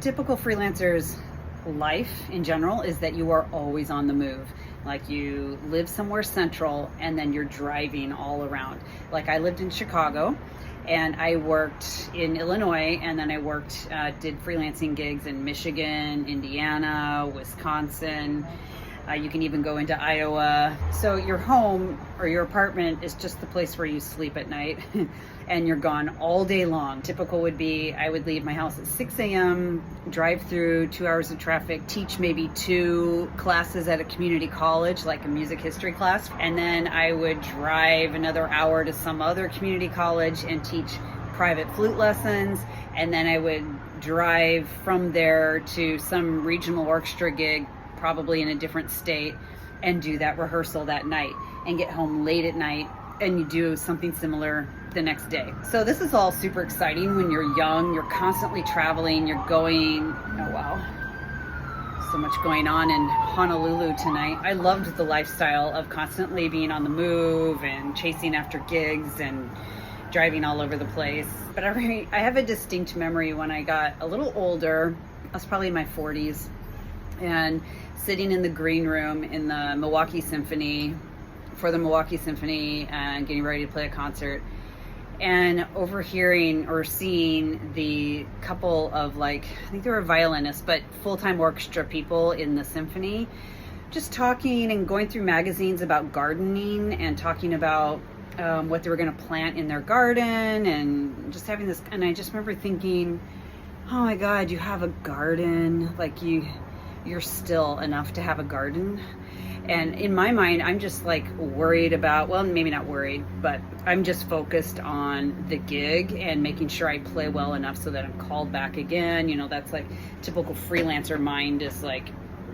typical freelancer's life in general is that you are always on the move. Like you live somewhere central and then you're driving all around. Like I lived in Chicago and I worked in Illinois, and then I worked, did freelancing gigs in Michigan, Indiana, Wisconsin. You can even go into Iowa. So your home or your apartment is just the place where you sleep at night and you're gone all day long. Typical would be I would leave my house at 6 a.m., drive through 2 hours of traffic, teach maybe 2 classes at a community college, like a music history class. And then I would drive another hour to some other community college and teach private flute lessons. And then I would drive from there to some regional orchestra gig, probably in a different state, and do that rehearsal that night and get home late at night, and you do something similar the next day. So this is all super exciting when you're young, you're constantly traveling, you're going, oh wow, so much going on in Honolulu tonight. I loved the lifestyle of constantly being on the move and chasing after gigs and driving all over the place. But I have a distinct memory when I got a little older. I was probably in my 40s, and sitting in the green room in the Milwaukee Symphony, for the Milwaukee Symphony, and getting ready to play a concert, and overhearing or seeing the couple of, like, I think they were violinists, but full-time orchestra people in the symphony, just talking and going through magazines about gardening and talking about what they were going to plant in their garden, and just having this, and I just remember thinking, oh my God, you have a garden, like you're still enough to have a garden. And in my mind, I'm just like worried about, well, maybe not worried, but I'm just focused on the gig and making sure I play well enough so that I'm called back again. You know, that's like typical freelancer mind, is like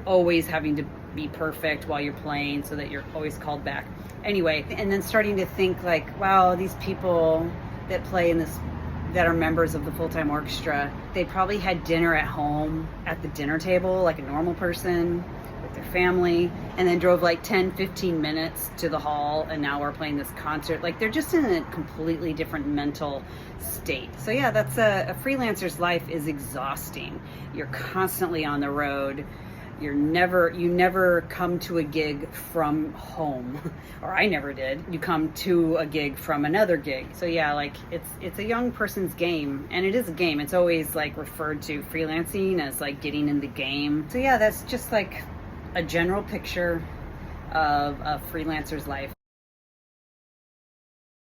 always having to be perfect while you're playing so that you're always called back. Anyway, and then starting to think like, wow, these people that play in this, that are members of the full-time orchestra, they probably had dinner at home at the dinner table like a normal person with their family, and then drove like 10-15 minutes to the hall, and now we're playing this concert. Like they're just in a completely different mental state. So yeah, that's a freelancer's life is exhausting. You're constantly on the road. You never come to a gig from home, or I never did. You come to a gig from another gig. So yeah, like it's a young person's game, and it is a game. It's always like referred to freelancing as like getting in the game. So yeah, that's just like a general picture of a freelancer's life.